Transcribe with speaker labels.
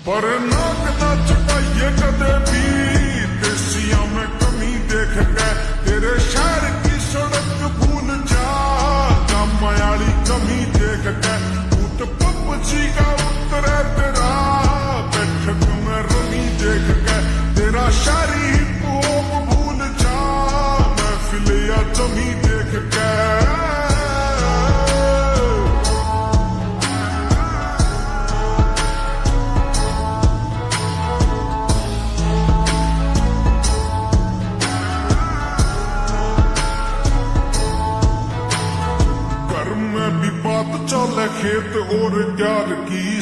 Speaker 1: पर नाक ना चुकाइए कदे भी देसिया में कमी देख के तेरे शहर की सड़क भूल जा कामयाली कमी देख के ऊट पपची का उत्तरे तेरा बैठक में रमी देख के तेरा शारी हिप हॉप भूल जा महफिल या जमी देख के में भी बात चले खेत और यार की